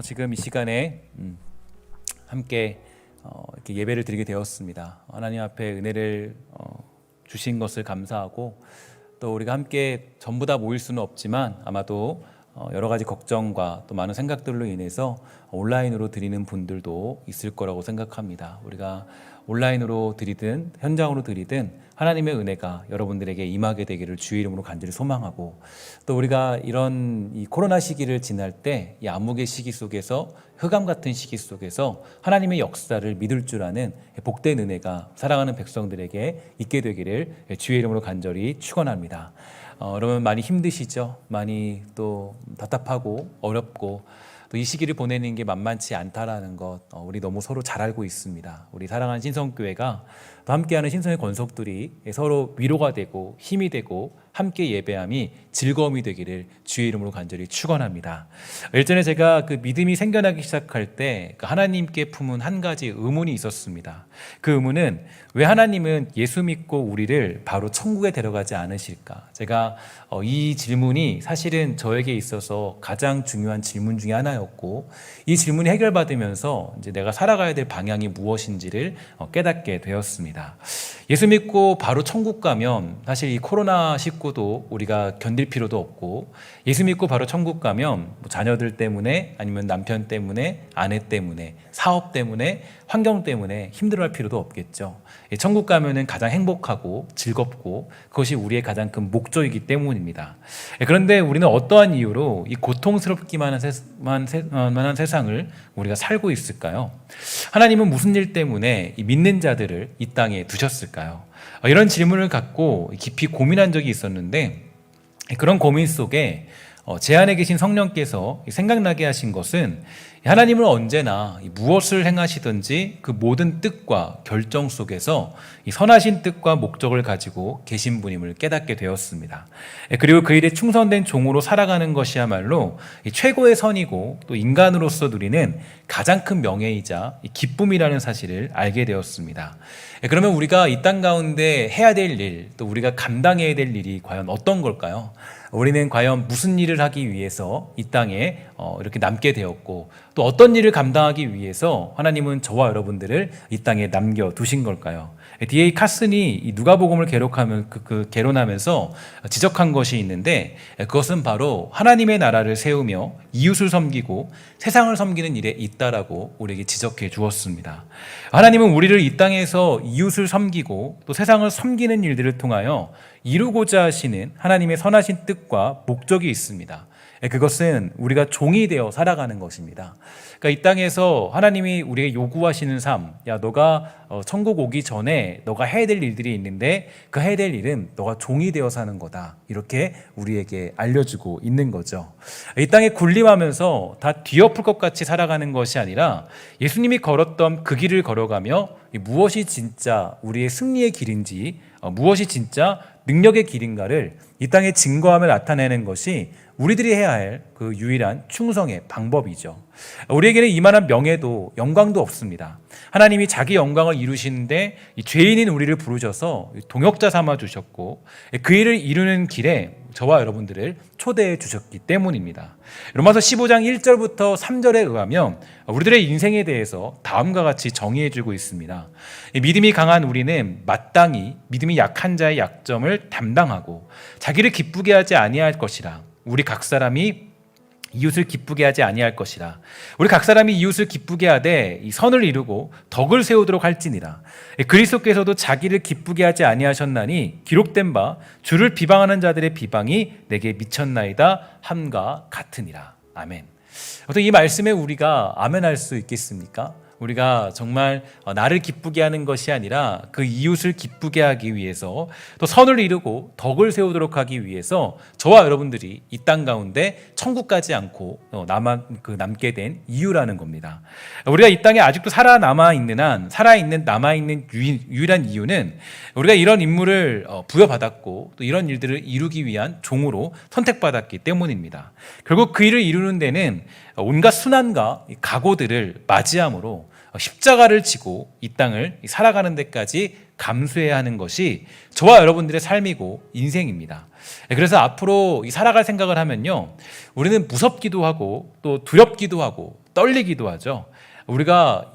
지금 이 시간에 함께 이렇게 예배를 드리게 되었습니다. 하나님 앞에 은혜를 주신 것을 감사하고 또 우리가 함께 전부 다 모일 수는 없지만 아마도 여러 가지 걱정과 또 많은 생각들로 인해서 온라인으로 드리는 분들도 있을 거라고 생각합니다. 우리가 온라인으로 드리든 현장으로 드리든 하나님의 은혜가 여러분들에게 임하게 되기를 주의 이름으로 간절히 소망하고, 또 우리가 이런 이 코로나 시기를 지날 때 이 암흑의 시기 속에서, 흑암 같은 시기 속에서 하나님의 역사를 믿을 줄 아는 복된 은혜가 사랑하는 백성들에게 있게 되기를 주의 이름으로 간절히 축원합니다. 여러분 많이 힘드시죠? 많이 또 답답하고 어렵고 또 이 시기를 보내는 게 만만치 않다라는 것 우리 너무 서로 잘 알고 있습니다. 우리 사랑하는 신성교회가 또 함께하는 신성의 권속들이 서로 위로가 되고 힘이 되고 함께 예배함이 즐거움이 되기를 주의 이름으로 간절히 축원합니다. 일전에 제가 그 믿음이 생겨나기 시작할 때 하나님께 품은 한 가지 의문이 있었습니다. 그 의문은 왜 하나님은 예수 믿고 우리를 바로 천국에 데려가지 않으실까? 제가 이 질문이 사실은 저에게 있어서 가장 중요한 질문 중에 하나였고, 이 질문이 해결받으면서 이제 내가 살아가야 될 방향이 무엇인지를 깨닫게 되었습니다. 예수 믿고 바로 천국 가면 사실 이 코로나19도 우리가 견딜 필요도 없고, 예수 믿고 바로 천국 가면 자녀들 때문에 아니면 남편 때문에 아내 때문에 사업 때문에 환경 때문에 힘들어할 필요도 없겠죠. 천국 가면은 가장 행복하고 즐겁고 그것이 우리의 가장 큰 목적이기 때문입니다. 그런데 우리는 어떠한 이유로 이 고통스럽기만 한 세상을 우리가 살고 있을까요? 하나님은 무슨 일 때문에 이 믿는 자들을 이 땅에 두셨을까요? 이런 질문을 갖고 깊이 고민한 적이 있었는데, 그런 고민 속에 제 안에 계신 성령께서 생각나게 하신 것은 하나님은 언제나 무엇을 행하시든지 그 모든 뜻과 결정 속에서 이 선하신 뜻과 목적을 가지고 계신 분임을 깨닫게 되었습니다. 그리고 그 일에 충성된 종으로 살아가는 것이야말로 최고의 선이고 또 인간으로서 누리는 가장 큰 명예이자 기쁨이라는 사실을 알게 되었습니다. 그러면 우리가 이 땅 가운데 해야 될 일, 또 우리가 감당해야 될 일이 과연 어떤 걸까요? 우리는 과연 무슨 일을 하기 위해서 이 땅에 이렇게 남게 되었고, 또 어떤 일을 감당하기 위해서 하나님은 저와 여러분들을 이 땅에 남겨두신 걸까요? D.A. 카슨이 누가복음을 개론하면서 지적한 것이 있는데, 그것은 바로 하나님의 나라를 세우며 이웃을 섬기고 세상을 섬기는 일에 있다라고 우리에게 지적해 주었습니다. 하나님은 우리를 이 땅에서 이웃을 섬기고 또 세상을 섬기는 일들을 통하여 이루고자 하시는 하나님의 선하신 뜻과 목적이 있습니다. 그것은 우리가 종이 되어 살아가는 것입니다. 그러니까 이 땅에서 하나님이 우리에게 요구하시는 삶, 야 너가 천국 오기 전에 너가 해야 될 일들이 있는데 그 해야 될 일은 너가 종이 되어 사는 거다, 이렇게 우리에게 알려주고 있는 거죠. 이 땅에 군림하면서 다 뒤엎을 것 같이 살아가는 것이 아니라 예수님이 걸었던 그 길을 걸어가며 무엇이 진짜 우리의 승리의 길인지, 무엇이 진짜 능력의 길인가를 이 땅에 증거하며 나타내는 것이 우리들이 해야 할 그 유일한 충성의 방법이죠. 우리에게는 이만한 명예도 영광도 없습니다. 하나님이 자기 영광을 이루시는데 이 죄인인 우리를 부르셔서 동역자 삼아 주셨고, 그 일을 이루는 길에 저와 여러분들을 초대해 주셨기 때문입니다. 로마서 15장 1절부터 3절에 의하면 우리들의 인생에 대해서 다음과 같이 정의해 주고 있습니다. 믿음이 강한 우리는 마땅히 믿음이 약한 자의 약점을 담당하고 자기를 기쁘게 하지 아니할 것이라. 우리 각 사람이 이웃을 기쁘게 하지 아니할 것이라. 우리 각 사람이 이웃을 기쁘게 하되 이 선을 이루고 덕을 세우도록 할지니라. 그리스도께서도 자기를 기쁘게 하지 아니하셨나니 기록된 바 주를 비방하는 자들의 비방이 내게 미쳤나이다 함과 같으니라. 아멘. 어떻게 이 말씀에 우리가 아멘할 수 있겠습니까? 우리가 정말 나를 기쁘게 하는 것이 아니라 그 이웃을 기쁘게 하기 위해서, 또 선을 이루고 덕을 세우도록 하기 위해서 저와 여러분들이 이 땅 가운데 천국 가지 않고 남게 된 이유라는 겁니다. 우리가 이 땅에 아직도 남아있는 유일한 이유는 우리가 이런 임무를 부여받았고 또 이런 일들을 이루기 위한 종으로 선택받았기 때문입니다. 결국 그 일을 이루는 데는 온갖 순환과 각오들을 맞이함으로 십자가를 지고 이 땅을 살아가는 데까지 감수해야 하는 것이 저와 여러분들의 삶이고 인생입니다. 그래서 앞으로 살아갈 생각을 하면요, 우리는 무섭기도 하고 또 두렵기도 하고 떨리기도 하죠. 우리가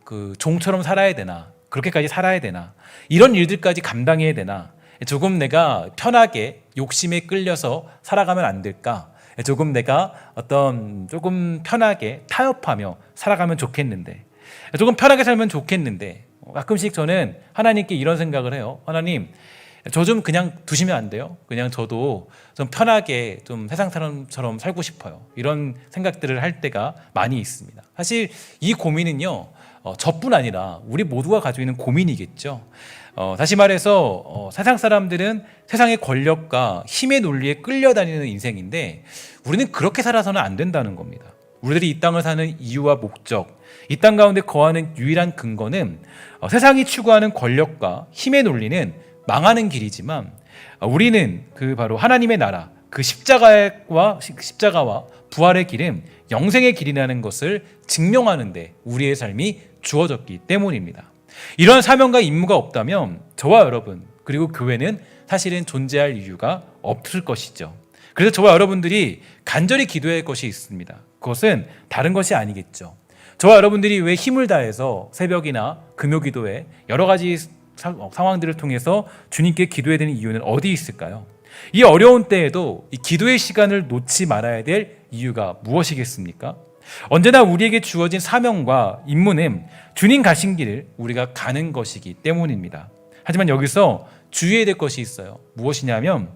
그 종처럼 살아야 되나? 그렇게까지 살아야 되나? 이런 일들까지 감당해야 되나? 조금 내가 편하게 욕심에 끌려서 살아가면 안 될까? 조금 내가 조금 편하게 타협하며 살아가면 좋겠는데, 조금 편하게 살면 좋겠는데, 가끔씩 저는 하나님께 이런 생각을 해요. 하나님, 저 좀 그냥 두시면 안 돼요? 그냥 저도 좀 편하게 좀 세상 사람처럼 살고 싶어요. 이런 생각들을 할 때가 많이 있습니다. 사실 이 고민은요, 저뿐 아니라 우리 모두가 가지고 있는 고민이겠죠. 다시 말해서 세상 사람들은 세상의 권력과 힘의 논리에 끌려다니는 인생인데, 우리는 그렇게 살아서는 안 된다는 겁니다. 우리들이 이 땅을 사는 이유와 목적, 이 땅 가운데 거하는 유일한 근거는 세상이 추구하는 권력과 힘의 논리는 망하는 길이지만, 우리는 그 바로 하나님의 나라, 그 십자가와 부활의 길은 영생의 길이라는 것을 증명하는 데 우리의 삶이 주어졌기 때문입니다. 이런 사명과 임무가 없다면 저와 여러분, 그리고 교회는 사실은 존재할 이유가 없을 것이죠. 그래서 저와 여러분들이 간절히 기도해야 할 것이 있습니다. 그것은 다른 것이 아니겠죠. 저와 여러분들이 왜 힘을 다해서 새벽이나 금요 기도에 여러 가지 상황들을 통해서 주님께 기도해야 되는 이유는 어디 있을까요? 이 어려운 때에도 이 기도의 시간을 놓지 말아야 될 이유가 무엇이겠습니까? 언제나 우리에게 주어진 사명과 임무는 주님 가신 길을 우리가 가는 것이기 때문입니다. 하지만 여기서 주의해야 될 것이 있어요. 무엇이냐면,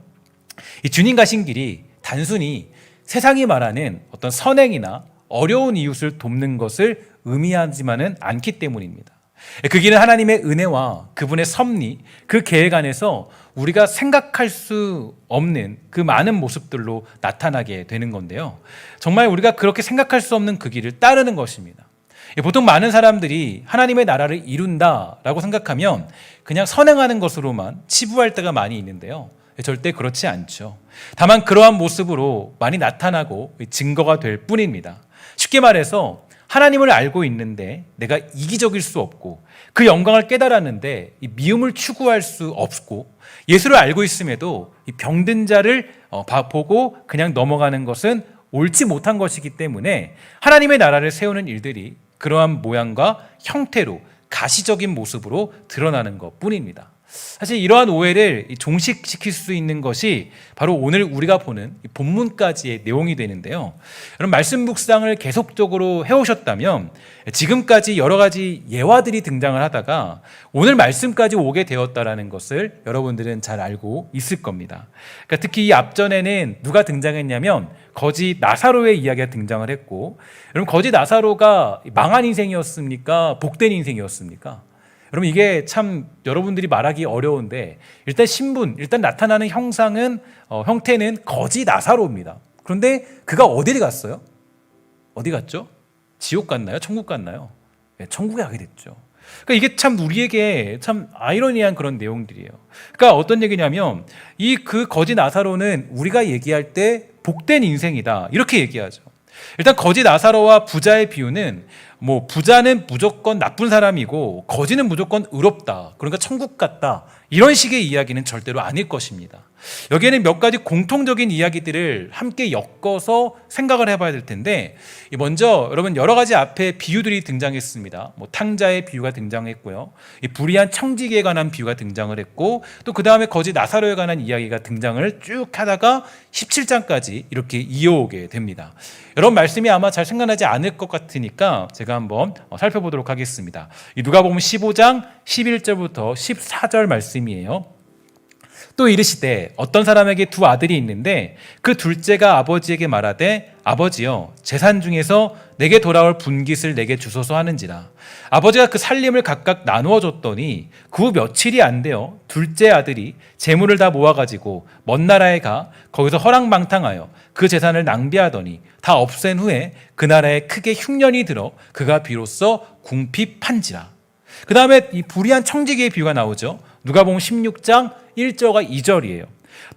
이 주님 가신 길이 단순히 세상이 말하는 어떤 선행이나 어려운 이웃을 돕는 것을 의미하지만은 않기 때문입니다. 그 길은 하나님의 은혜와 그분의 섭리, 그 계획 안에서 우리가 생각할 수 없는 그 많은 모습들로 나타나게 되는 건데요. 정말 우리가 그렇게 생각할 수 없는 그 길을 따르는 것입니다. 보통 많은 사람들이 하나님의 나라를 이룬다라고 생각하면 그냥 선행하는 것으로만 치부할 때가 많이 있는데요. 절대 그렇지 않죠. 다만 그러한 모습으로 많이 나타나고 증거가 될 뿐입니다. 쉽게 말해서 하나님을 알고 있는데 내가 이기적일 수 없고, 그 영광을 깨달았는데 이 미움을 추구할 수 없고, 예수를 알고 있음에도 이 병든 자를 보고 그냥 넘어가는 것은 옳지 못한 것이기 때문에 하나님의 나라를 세우는 일들이 그러한 모양과 형태로 가시적인 모습으로 드러나는 것뿐입니다. 사실 이러한 오해를 종식시킬 수 있는 것이 바로 오늘 우리가 보는 본문까지의 내용이 되는데요. 여러분, 말씀 묵상을 계속적으로 해오셨다면 지금까지 여러 가지 예화들이 등장을 하다가 오늘 말씀까지 오게 되었다라는 것을 여러분들은 잘 알고 있을 겁니다. 그러니까 특히 이 앞전에는 누가 등장했냐면 거지 나사로의 이야기가 등장을 했고, 여러분, 거지 나사로가 망한 인생이었습니까? 복된 인생이었습니까? 여러분, 이게 참 여러분들이 말하기 어려운데, 일단 나타나는 형태는 거지 나사로입니다. 그런데 그가 어디를 갔어요? 어디 갔죠? 지옥 갔나요? 천국 갔나요? 네, 천국에 가게 됐죠. 그러니까 이게 참 우리에게 참 아이러니한 그런 내용들이에요. 그러니까 어떤 얘기냐면, 그 거지 나사로는 우리가 얘기할 때 복된 인생이다, 이렇게 얘기하죠. 일단 거지 나사로와 부자의 비유는, 부자는 무조건 나쁜 사람이고 거지는 무조건 의롭다, 그러니까 천국 같다, 이런 식의 이야기는 절대로 아닐 것입니다. 여기에는 몇 가지 공통적인 이야기들을 함께 엮어서 생각을 해봐야 될 텐데, 먼저 여러분, 여러 가지 앞에 비유들이 등장했습니다. 탕자의 비유가 등장했고요, 불의한 청지기에 관한 비유가 등장을 했고, 또 그 다음에 거지 나사로에 관한 이야기가 등장을 쭉 하다가 17장까지 이렇게 이어오게 됩니다. 여러분, 말씀이 아마 잘 생각나지 않을 것 같으니까 제가 한번 살펴보도록 하겠습니다. 누가복음 15장 11절부터 14절 말씀이에요. 또 이르시되 어떤 사람에게 두 아들이 있는데 그 둘째가 아버지에게 말하되, 아버지여, 재산 중에서 내게 돌아올 분깃을 내게 주소서 하는지라. 아버지가 그 살림을 각각 나누어 줬더니 그 후 며칠이 안 되어 둘째 아들이 재물을 다 모아가지고 먼 나라에 가 거기서 허랑방탕하여 그 재산을 낭비하더니 다 없앤 후에 그 나라에 크게 흉년이 들어 그가 비로소 궁핍한지라. 그 다음에 이 불의한 청지기의 비유가 나오죠. 누가복음 16장 1절과 2절이에요.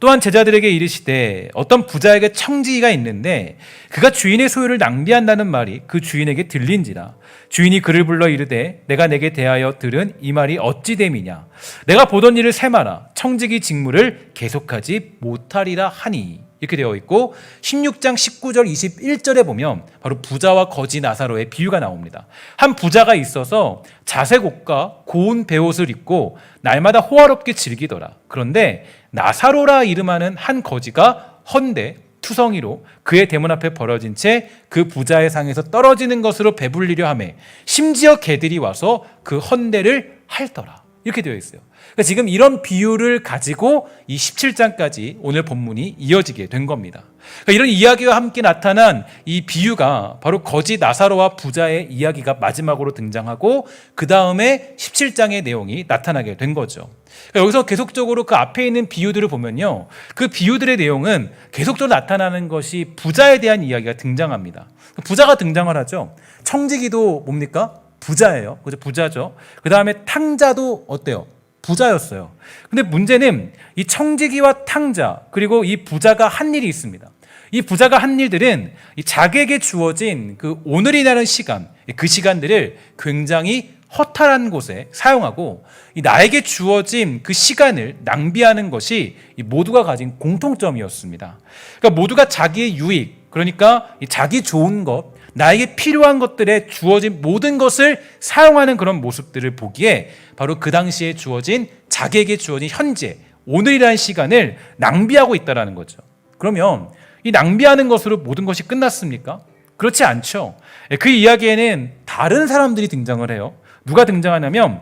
또한 제자들에게 이르시되 어떤 부자에게 청지기가 있는데 그가 주인의 소유를 낭비한다는 말이 그 주인에게 들린지라. 주인이 그를 불러 이르되 내가 내게 대하여 들은 이 말이 어찌 됨이냐. 내가 보던 일을 세마라 청지기 직무를 계속하지 못하리라 하니. 이렇게 되어 있고 16장 19절 21절에 보면 바로 부자와 거지 나사로의 비유가 나옵니다. 한 부자가 있어서 자색 옷과 고운 베옷을 입고 날마다 호화롭게 즐기더라. 그런데 나사로라 이름하는 한 거지가 헌데 투성이로 그의 대문 앞에 버려진 채 그 부자의 상에서 떨어지는 것으로 배불리려 하매 심지어 개들이 와서 그 헌데를 핥더라. 이렇게 되어 있어요. 그러니까 지금 이런 비유를 가지고 이 17장까지 오늘 본문이 이어지게 된 겁니다. 그러니까 이런 이야기와 함께 나타난 이 비유가 바로 거지 나사로와 부자의 이야기가 마지막으로 등장하고 그 다음에 17장의 내용이 나타나게 된 거죠. 그러니까 여기서 계속적으로 그 앞에 있는 비유들을 보면요, 그 비유들의 내용은 계속적으로 나타나는 것이 부자에 대한 이야기가 등장합니다. 부자가 등장을 하죠. 청지기도 뭡니까? 부자예요. 그죠? 부자죠. 그 다음에 탕자도 어때요? 부자였어요. 근데 문제는 이 청지기와 탕자 그리고 이 부자가 한 일이 있습니다. 이 부자가 한 일들은 이 자기에게 주어진 그 오늘이라는 시간, 그 시간들을 굉장히 허탈한 곳에 사용하고 이 나에게 주어진 그 시간을 낭비하는 것이 이 모두가 가진 공통점이었습니다. 그러니까 모두가 자기의 유익, 그러니까 이 자기 좋은 것, 나에게 필요한 것들에 주어진 모든 것을 사용하는 그런 모습들을 보기에 바로 그 당시에 주어진 자기에게 주어진 현재, 오늘이라는 시간을 낭비하고 있다는 거죠. 그러면 이 낭비하는 것으로 모든 것이 끝났습니까? 그렇지 않죠. 그 이야기에는 다른 사람들이 등장을 해요. 누가 등장하냐면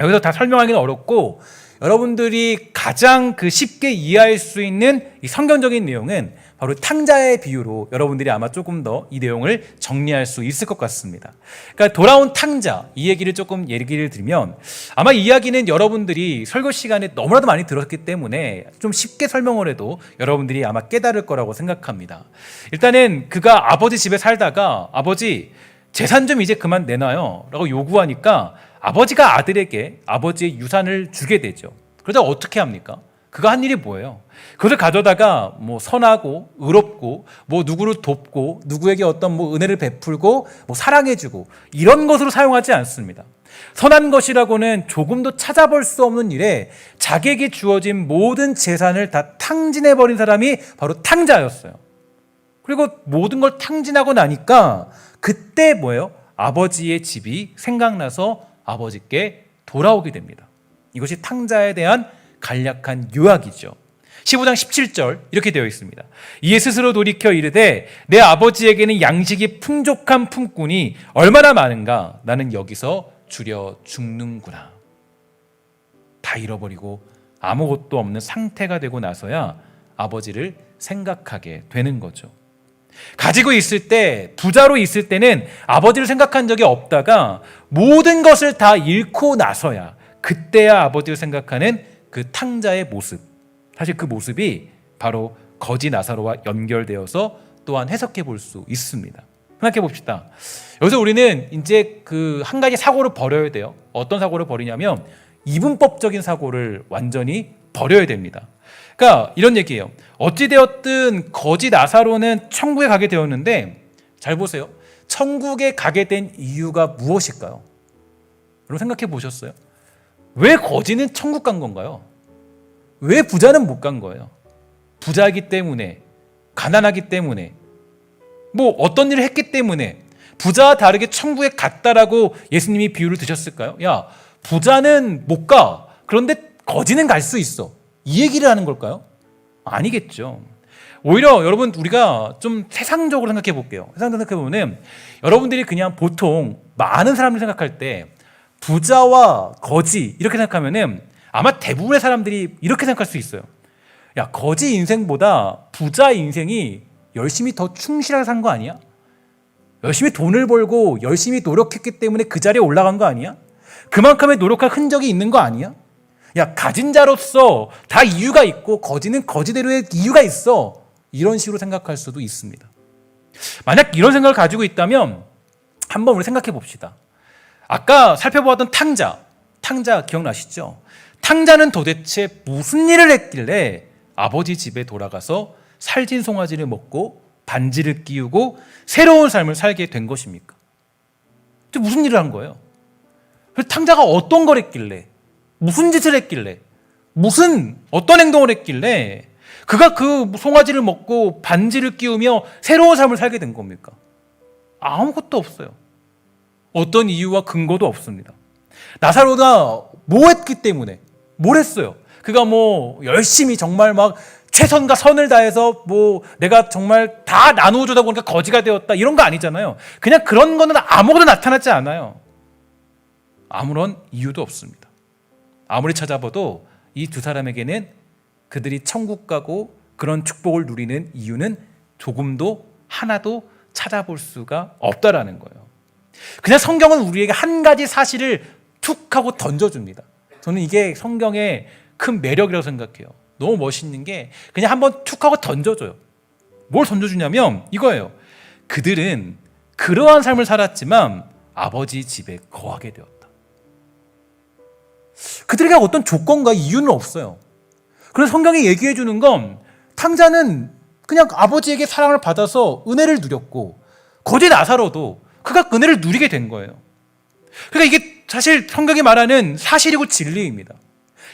여기서 다 설명하기는 어렵고 여러분들이 가장 그 쉽게 이해할 수 있는 이 성경적인 내용은 바로 탕자의 비유로 여러분들이 아마 조금 더 이 내용을 정리할 수 있을 것 같습니다. 그러니까 돌아온 탕자, 이 얘기를 조금 얘기를 드리면 아마 이 이야기는 여러분들이 설교 시간에 너무나도 많이 들었기 때문에 좀 쉽게 설명을 해도 여러분들이 아마 깨달을 거라고 생각합니다. 일단은 그가 아버지 집에 살다가 아버지 재산 좀 이제 그만 내놔요 라고 요구하니까 아버지가 아들에게 아버지의 유산을 주게 되죠. 그러다 어떻게 합니까? 그가 한 일이 뭐예요? 그것을 가져다가 뭐 선하고 의롭고 뭐 누구를 돕고 누구에게 어떤 뭐 은혜를 베풀고 뭐 사랑해주고 이런 것으로 사용하지 않습니다. 선한 것이라고는 조금도 찾아볼 수 없는 일에 자기에게 주어진 모든 재산을 다 탕진해버린 사람이 바로 탕자였어요. 그리고 모든 걸 탕진하고 나니까 그때 뭐예요? 아버지의 집이 생각나서 아버지께 돌아오게 됩니다. 이것이 탕자에 대한 간략한 요약이죠. 15장 17절 이렇게 되어 있습니다. 이에 스스로 돌이켜 이르되 내 아버지에게는 양식이 풍족한 품꾼이 얼마나 많은가 나는 여기서 줄여 죽는구나. 다 잃어버리고 아무것도 없는 상태가 되고 나서야 아버지를 생각하게 되는 거죠. 가지고 있을 때, 부자로 있을 때는 아버지를 생각한 적이 없다가 모든 것을 다 잃고 나서야 그때야 아버지를 생각하는 그 탕자의 모습, 사실 그 모습이 바로 거지 나사로와 연결되어서 또한 해석해 볼 수 있습니다. 생각해 봅시다. 여기서 우리는 이제 그 한 가지 사고를 버려야 돼요. 어떤 사고를 버리냐면 이분법적인 사고를 완전히 버려야 됩니다. 그러니까 이런 얘기예요. 어찌되었든 거지 나사로는 천국에 가게 되었는데 잘 보세요. 천국에 가게 된 이유가 무엇일까요? 여러분 생각해 보셨어요? 왜 거지는 천국 간 건가요? 왜 부자는 못 간 거예요? 부자이기 때문에, 가난하기 때문에, 뭐 어떤 일을 했기 때문에 부자와 다르게 천국에 갔다라고 예수님이 비유를 드셨을까요? 야, 부자는 못 가. 그런데 거지는 갈 수 있어. 이 얘기를 하는 걸까요? 아니겠죠. 오히려 여러분 우리가 좀 세상적으로 생각해 볼게요. 세상적으로 생각해 보면 여러분들이 그냥 보통 많은 사람들 생각할 때 부자와 거지 이렇게 생각하면은 아마 대부분의 사람들이 이렇게 생각할 수 있어요. 야, 거지 인생보다 부자 인생이 열심히 더 충실하게 산 거 아니야? 열심히 돈을 벌고 열심히 노력했기 때문에 그 자리에 올라간 거 아니야? 그만큼의 노력할 흔적이 있는 거 아니야? 야, 가진 자로서 다 이유가 있고 거지는 거지대로의 이유가 있어. 이런 식으로 생각할 수도 있습니다. 만약 이런 생각을 가지고 있다면 한번 우리 생각해 봅시다. 아까 살펴보았던 탕자 기억나시죠? 탕자는 도대체 무슨 일을 했길래 아버지 집에 돌아가서 살진 송아지를 먹고 반지를 끼우고 새로운 삶을 살게 된 것입니까? 무슨 일을 한 거예요? 탕자가 어떤 걸 했길래, 무슨 짓을 했길래, 어떤 행동을 했길래 그가 그 송아지를 먹고 반지를 끼우며 새로운 삶을 살게 된 겁니까? 아무것도 없어요. 어떤 이유와 근거도 없습니다. 나사로가 뭐 했기 때문에? 뭘 했어요? 그가 뭐 열심히 정말 막 최선과 선을 다해서 뭐 내가 정말 다 나누어 주다 보니까 거지가 되었다 이런 거 아니잖아요. 그냥 그런 거는 아무것도 나타나지 않아요. 아무런 이유도 없습니다. 아무리 찾아봐도 이 두 사람에게는 그들이 천국 가고 그런 축복을 누리는 이유는 조금도 하나도 찾아볼 수가 없다라는 거예요. 그냥 성경은 우리에게 한 가지 사실을 툭 하고 던져줍니다. 저는 이게 성경의 큰 매력이라고 생각해요. 너무 멋있는 게 그냥 한번 툭 하고 던져줘요. 뭘 던져주냐면 이거예요. 그들은 그러한 삶을 살았지만 아버지 집에 거하게 되었다. 그들에게 어떤 조건과 이유는 없어요. 그래서 성경이 얘기해 주는 건 탕자는 그냥 아버지에게 사랑을 받아서 은혜를 누렸고 거지 나사로도 그가 은혜를 누리게 된 거예요. 그러니까 이게 사실 성경이 말하는 사실이고 진리입니다.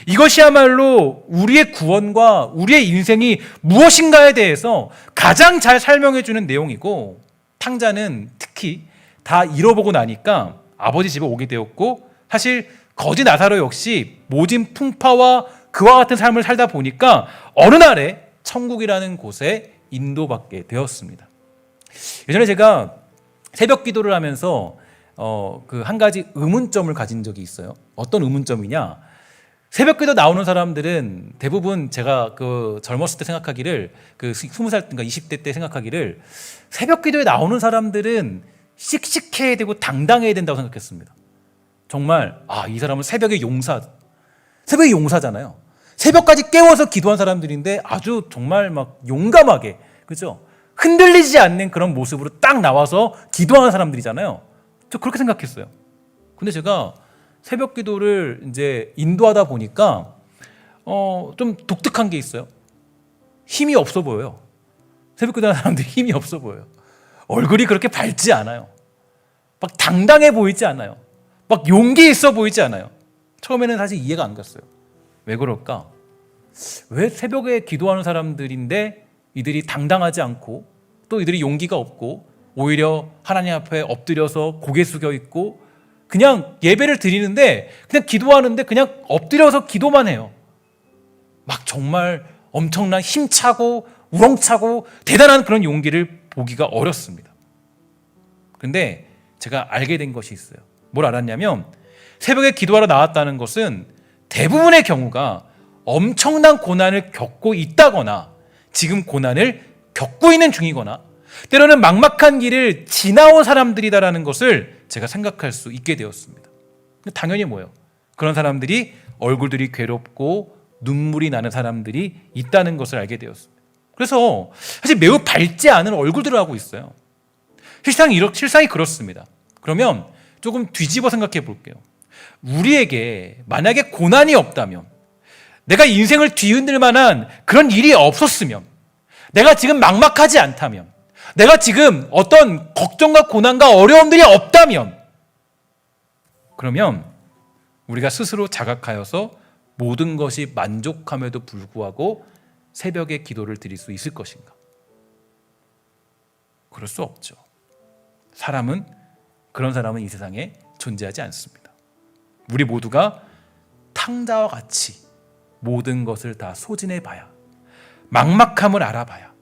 이것이야말로 우리의 구원과 우리의 인생이 무엇인가에 대해서 가장 잘 설명해 주는 내용이고 탕자는 특히 다 잃어보고 나니까 아버지 집에 오게 되었고 사실 거지 나사로 역시 모진 풍파와 그와 같은 삶을 살다 보니까 어느 날에 천국이라는 곳에 인도받게 되었습니다. 예전에 제가 새벽 기도를 하면서 그 한 가지 의문점을 가진 적이 있어요. 어떤 의문점이냐? 새벽 기도 나오는 사람들은 대부분 제가 그 젊었을 때 생각하기를 그 20살 때 20대 때 생각하기를 새벽 기도에 나오는 사람들은 씩씩해야 되고 당당해야 된다고 생각했습니다. 정말 이 사람은 새벽의 용사잖아요. 새벽까지 깨워서 기도한 사람들인데 아주 정말 막 용감하게, 그죠? 흔들리지 않는 그런 모습으로 딱 나와서 기도하는 사람들이잖아요. 저 그렇게 생각했어요. 근데 제가 새벽 기도를 이제 인도하다 보니까 좀 독특한 게 있어요. 힘이 없어 보여요. 새벽 기도하는 사람들이 힘이 없어 보여요. 얼굴이 그렇게 밝지 않아요. 막 당당해 보이지 않아요. 막 용기 있어 보이지 않아요. 처음에는 사실 이해가 안 갔어요. 왜 그럴까? 왜 새벽에 기도하는 사람들인데 이들이 당당하지 않고 또 이들이 용기가 없고 오히려 하나님 앞에 엎드려서 고개 숙여 있고 그냥 예배를 드리는데 그냥 기도하는데 그냥 엎드려서 기도만 해요. 막 정말 엄청난 힘차고 우렁차고 대단한 그런 용기를 보기가 어렵습니다. 그런데 제가 알게 된 것이 있어요. 뭘 알았냐면 새벽에 기도하러 나왔다는 것은 대부분의 경우가 엄청난 고난을 겪고 있다거나 지금 고난을 겪고 있는 중이거나 때로는 막막한 길을 지나온 사람들이다라는 것을 제가 생각할 수 있게 되었습니다. 당연히 뭐예요? 그런 사람들이 얼굴들이 괴롭고 눈물이 나는 사람들이 있다는 것을 알게 되었습니다. 그래서 사실 매우 밝지 않은 얼굴들을 하고 있어요. 실상이 그렇습니다. 그러면 조금 뒤집어 생각해 볼게요. 우리에게 만약에 고난이 없다면, 내가 인생을 뒤흔들 만한 그런 일이 없었으면, 내가 지금 막막하지 않다면, 내가 지금 어떤 걱정과 고난과 어려움들이 없다면, 그러면 우리가 스스로 자각하여서 모든 것이 만족함에도 불구하고 새벽에 기도를 드릴 수 있을 것인가? 그럴 수 없죠. 그런 사람은 이 세상에 존재하지 않습니다. 우리 모두가 탕자와 같이 모든 것을 다 소진해봐야, 막막함을 알아봐야,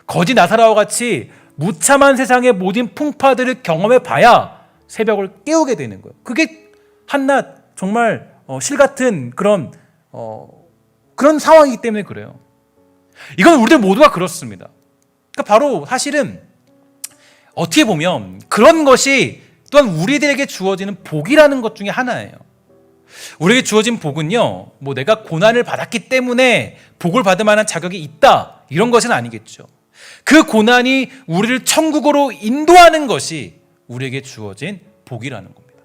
거지 나사로와 같이 무참한 세상의 모든 풍파들을 경험해봐야 새벽을 깨우게 되는 거예요. 그게 한낱 정말 실 같은 그런 상황이기 때문에 그래요. 이건 우리들 모두가 그렇습니다. 그러니까 바로 사실은 어떻게 보면 그런 것이 또한 우리들에게 주어지는 복이라는 것 중에 하나예요. 우리에게 주어진 복은요, 뭐 내가 고난을 받았기 때문에 복을 받을 만한 자격이 있다, 이런 것은 아니겠죠. 그 고난이 우리를 천국으로 인도하는 것이 우리에게 주어진 복이라는 겁니다.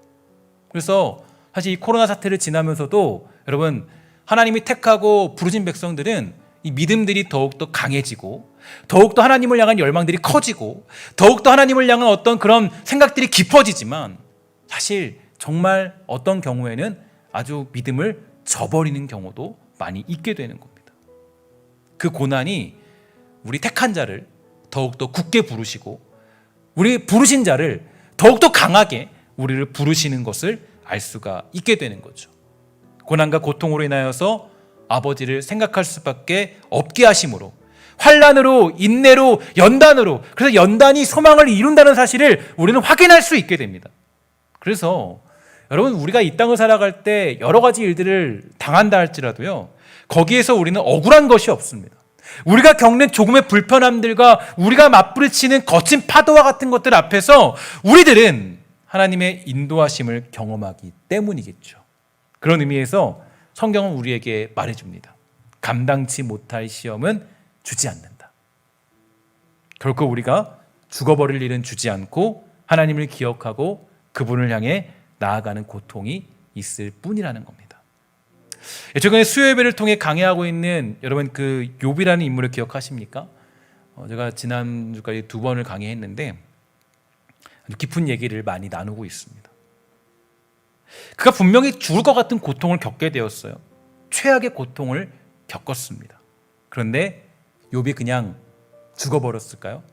그래서 사실 이 코로나 사태를 지나면서도 여러분, 하나님이 택하고 부르신 백성들은 이 믿음들이 더욱더 강해지고 더욱더 하나님을 향한 열망들이 커지고 더욱더 하나님을 향한 어떤 그런 생각들이 깊어지지만 사실 정말 어떤 경우에는 아주 믿음을 저버리는 경우도 많이 있게 되는 겁니다. 그 고난이 우리 택한 자를 더욱더 굳게 부르시고 우리 부르신 자를 더욱더 강하게 우리를 부르시는 것을 알 수가 있게 되는 거죠. 고난과 고통으로 인하여서 아버지를 생각할 수밖에 없게 하심으로, 환난으로, 인내로, 연단으로, 그래서 연단이 소망을 이룬다는 사실을 우리는 확인할 수 있게 됩니다. 그래서 여러분, 우리가 이 땅을 살아갈 때 여러 가지 일들을 당한다 할지라도요, 거기에서 우리는 억울한 것이 없습니다. 우리가 겪는 조금의 불편함들과 우리가 맞부딪히는 거친 파도와 같은 것들 앞에서 우리들은 하나님의 인도하심을 경험하기 때문이겠죠. 그런 의미에서 성경은 우리에게 말해줍니다. 감당치 못할 시험은 주지 않는다. 결코 우리가 죽어버릴 일은 주지 않고 하나님을 기억하고 그분을 향해 나아가는 고통이 있을 뿐이라는 겁니다. 최근에 수요 예배를 통해 강해하고 있는 여러분, 그 욥이라는 인물을 기억하십니까? 제가 지난주까지 2번을 강의했는데 아주 깊은 얘기를 많이 나누고 있습니다. 그가 분명히 죽을 것 같은 고통을 겪게 되었어요. 최악의 고통을 겪었습니다. 그런데 욥이 그냥 죽어버렸을까요?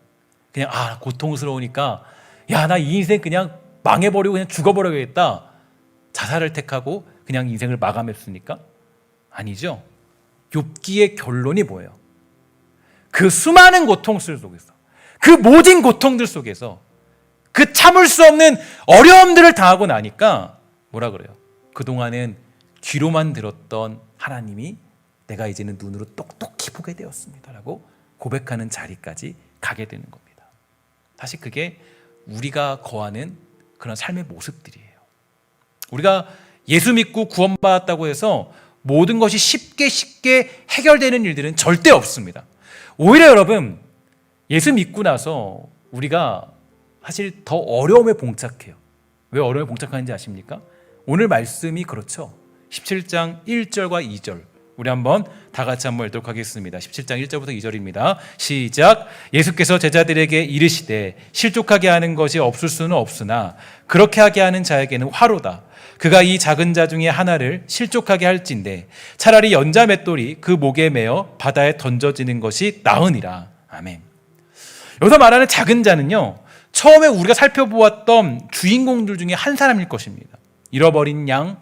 그냥 고통스러우니까 나 이 인생 그냥 망해버리고 그냥 죽어버려야겠다, 자살을 택하고 그냥 인생을 마감했습니까? 아니죠. 욥기의 결론이 뭐예요? 그 수많은 고통들 속에서, 그 모든 고통들 속에서, 그 참을 수 없는 어려움들을 당하고 나니까 뭐라 그래요? 그동안은 귀로만 들었던 하나님이 내가 이제는 눈으로 똑똑히 보게 되었습니다 라고 고백하는 자리까지 가게 되는 겁니다. 사실 그게 우리가 거하는 그런 삶의 모습들이에요. 우리가 예수 믿고 구원받았다고 해서 모든 것이 쉽게 해결되는 일들은 절대 없습니다. 오히려 여러분, 예수 믿고 나서 우리가 사실 더 어려움에 봉착해요. 왜 어려움에 봉착하는지 아십니까? 오늘 말씀이 그렇죠. 17장 1절과 2절 우리 한번 다 같이 한번 읽도록 하겠습니다. 17장 1절부터 2절입니다. 시작. 예수께서 제자들에게 이르시되 실족하게 하는 것이 없을 수는 없으나 그렇게 하게 하는 자에게는 화로다. 그가 이 작은 자 중에 하나를 실족하게 할진대 차라리 연자 맷돌이 그 목에 매어 바다에 던져지는 것이 나으니라. 아멘. 여기서 말하는 작은 자는요, 처음에 우리가 살펴보았던 주인공들 중에 한 사람일 것입니다. 잃어버린 양,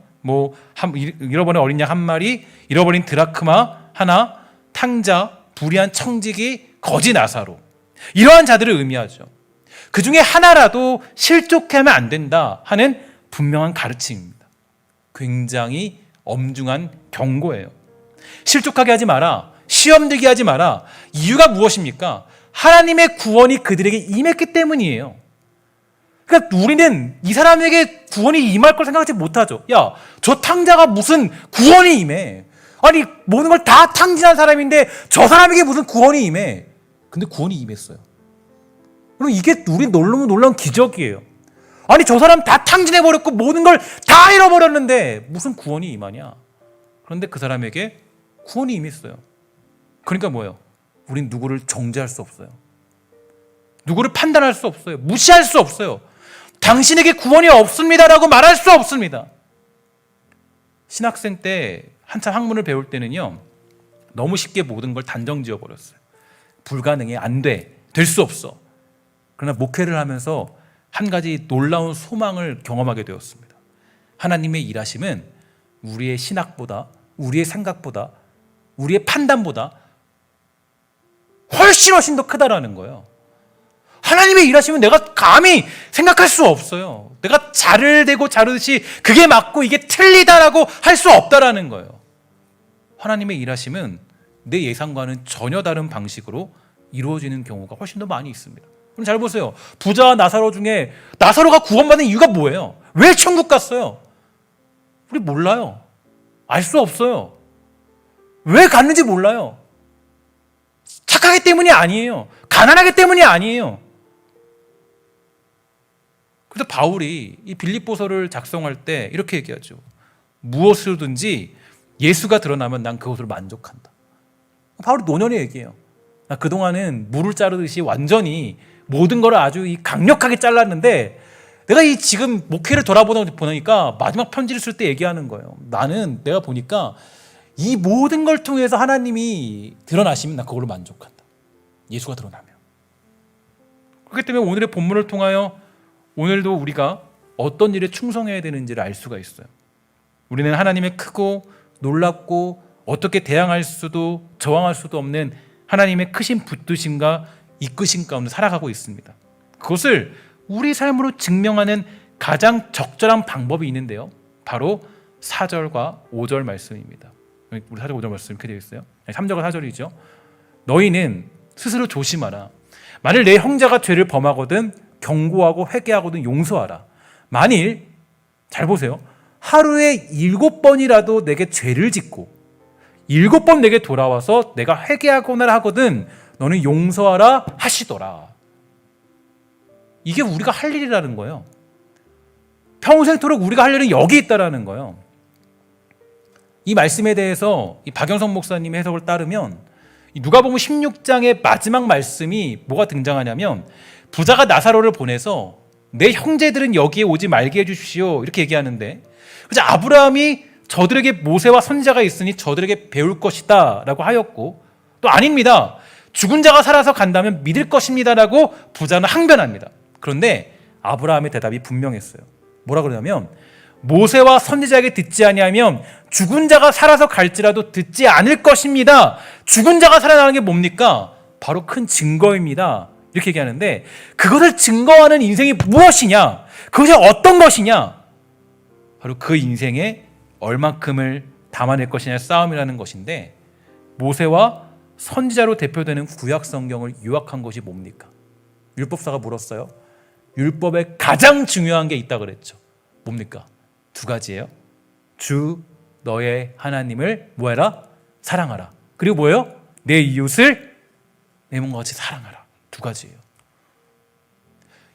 잃어버린 어린 양 한 마리, 잃어버린 드라크마 하나, 탕자, 불의한 청지기, 거지 나사로, 이러한 자들을 의미하죠. 그 중에 하나라도 실족하면 안 된다 하는 분명한 가르침입니다. 굉장히 엄중한 경고예요. 실족하게 하지 마라, 시험 들게 하지 마라. 이유가 무엇입니까? 하나님의 구원이 그들에게 임했기 때문이에요. 그러니까 우리는 이 사람에게 구원이 임할 걸 생각하지 못하죠. 저 탕자가 무슨 구원이 임해? 아니, 모든 걸 다 탕진한 사람인데 저 사람에게 무슨 구원이 임해? 근데 구원이 임했어요. 그럼 이게 우리 너무 놀라운 기적이에요. 아니, 저 사람 다 탕진해버렸고 모든 걸 다 잃어버렸는데 무슨 구원이 임하냐? 그런데 그 사람에게 구원이 임했어요. 그러니까 뭐예요? 우린 누구를 정죄할 수 없어요. 누구를 판단할 수 없어요. 무시할 수 없어요. 당신에게 구원이 없습니다라고 말할 수 없습니다. 신학생 때 한참 학문을 배울 때는요, 너무 쉽게 모든 걸 단정 지어버렸어요. 불가능해, 안 돼, 될 수 없어. 그러나 목회를 하면서 한 가지 놀라운 소망을 경험하게 되었습니다. 하나님의 일하심은 우리의 신학보다, 우리의 생각보다, 우리의 판단보다 훨씬 더 크다라는 거예요. 하나님의 일하시면 내가 감히 생각할 수 없어요. 내가 자를 대고 자르듯이 그게 맞고 이게 틀리다라고 할 수 없다라는 거예요. 하나님의 일하심은 내 예상과는 전혀 다른 방식으로 이루어지는 경우가 훨씬 더 많이 있습니다. 그럼 잘 보세요. 부자와 나사로 중에 나사로가 구원받은 이유가 뭐예요? 왜 천국 갔어요? 우리 몰라요. 알 수 없어요. 왜 갔는지 몰라요. 착하기 때문이 아니에요. 가난하기 때문이 아니에요. 그래서 바울이 이 빌립보서를 작성할 때 이렇게 얘기하죠. 무엇으로든지 예수가 드러나면 난 그것으로 만족한다. 바울이 노년에 얘기해요. 나 그동안은 물을 자르듯이 완전히 모든 걸 아주 강력하게 잘랐는데 내가 이 지금 목회를 돌아보니까 마지막 편지를 쓸 때 얘기하는 거예요. 나는 내가 보니까 이 모든 걸 통해서 하나님이 드러나시면 나 그걸로 만족한다. 예수가 드러나면. 그렇기 때문에 오늘의 본문을 통하여 오늘도 우리가 어떤 일에 충성해야 되는지를 알 수가 있어요. 우리는 하나님의 크고 놀랍고 어떻게 대항할 수도 저항할 수도 없는 하나님의 크신 붙드심과 이끄심 가운데 살아가고 있습니다. 그것을 우리 삶으로 증명하는 가장 적절한 방법이 있는데요. 바로 4절과 5절 말씀입니다. 우리 4절 5절 말씀 이렇게 되어 있어요. 3절과 4절이죠. 너희는 스스로 조심하라. 만일 내 형제가 죄를 범하거든 경고하고 회개하거든 용서하라. 만일 잘 보세요. 하루에 7번이라도 내게 죄를 짓고 7번 내게 돌아와서 내가 회개하거나 하거든 너는 용서하라 하시더라. 이게 우리가 할 일이라는 거예요. 평생토록 우리가 할 일은 여기 있다라는 거예요. 이 말씀에 대해서 이 박영성 목사님의 해석을 따르면 누가복음 16장의 마지막 말씀이 뭐가 등장하냐면 부자가 나사로를 보내서 내 형제들은 여기에 오지 말게 해주십시오 이렇게 얘기하는데 그래서 아브라함이 저들에게 모세와 선지자가 있으니 저들에게 배울 것이다 라고 하였고 또 아닙니다. 죽은 자가 살아서 간다면 믿을 것입니다 라고 부자는 항변합니다. 그런데 아브라함의 대답이 분명했어요. 뭐라 그러냐면 모세와 선지자에게 듣지 아니하면 죽은 자가 살아서 갈지라도 듣지 않을 것입니다. 죽은 자가 살아나는 게 뭡니까? 바로 큰 증거입니다. 이렇게 얘기하는데 그것을 증거하는 인생이 무엇이냐? 그것이 어떤 것이냐? 바로 그 인생에 얼만큼을 담아낼 것이냐의 싸움이라는 것인데 모세와 선지자로 대표되는 구약 성경을 유학한 것이 뭡니까? 율법사가 물었어요. 율법에 가장 중요한 게 있다고 그랬죠. 뭡니까? 2가지예요. 주 너의 하나님을 뭐해라? 사랑하라. 그리고 뭐예요? 내 이웃을 내 몸과 같이 사랑하라. 2가지예요.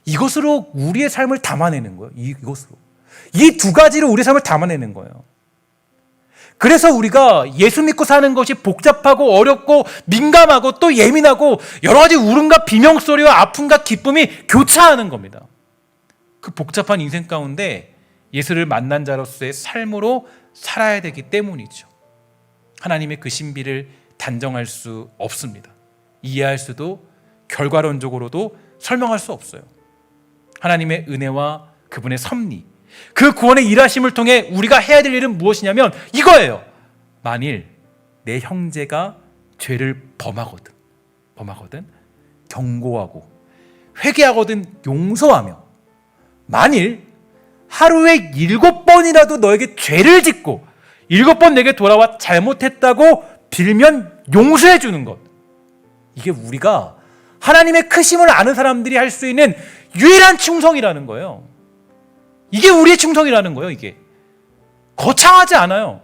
이것으로 우리의 삶을 담아내는 거예요. 이것으로. 이 2가지로 우리의 삶을 담아내는 거예요. 그래서 우리가 예수 믿고 사는 것이 복잡하고 어렵고 민감하고 또 예민하고 여러 가지 울음과 비명소리와 아픔과 기쁨이 교차하는 겁니다. 그 복잡한 인생 가운데 예수를 만난 자로서의 삶으로 살아야 되기 때문이죠. 하나님의 그 신비를 단정할 수 없습니다. 이해할 수도 결과론적으로도 설명할 수 없어요. 하나님의 은혜와 그분의 섭리, 그 구원의 일하심을 통해 우리가 해야 될 일은 무엇이냐면 이거예요. 만일 내 형제가 죄를 범하거든 경고하고 회개하거든 용서하며 만일 하루에 7번이라도 너에게 죄를 짓고 7번 내게 돌아와 잘못했다고 빌면 용서해 주는 것. 이게 우리가 하나님의 크심을 아는 사람들이 할 수 있는 유일한 충성이라는 거예요. 이게 우리의 충성이라는 거예요. 이게 거창하지 않아요.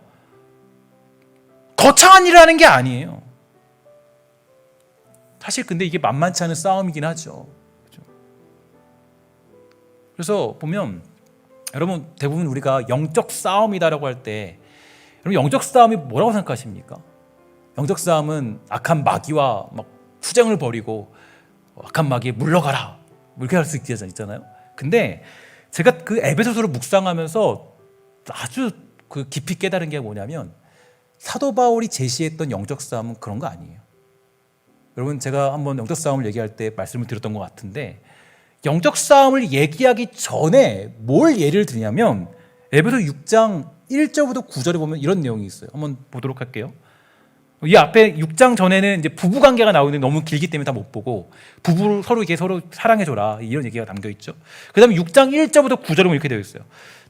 거창한 일을 하는 게 아니에요. 사실 근데 이게 만만치 않은 싸움이긴 하죠. 그래서 보면 여러분 대부분 우리가 영적 싸움이다라고 할 때 여러분 영적 싸움이 뭐라고 생각하십니까? 영적 싸움은 악한 마귀와 막 투쟁을 벌이고 악한 마귀에 물러가라 이렇게 할 수 있잖아요. 근데 제가 그 에베소서를 묵상하면서 아주 그 깊이 깨달은 게 뭐냐면 사도 바울이 제시했던 영적 싸움은 그런 거 아니에요. 여러분 제가 한번 영적 싸움을 얘기할 때 말씀을 드렸던 것 같은데 영적 싸움을 얘기하기 전에 뭘 예를 드냐면 에베소 6장 1절부터 9절에 보면 이런 내용이 있어요. 한번 보도록 할게요. 이 앞에 6장 전에는 이제 부부 관계가 나오는데 너무 길기 때문에 다 못 보고 부부를 서로 이렇게 서로 사랑해줘라 이런 얘기가 담겨 있죠. 그다음에 6장 1절부터 9절은 이렇게 되어 있어요.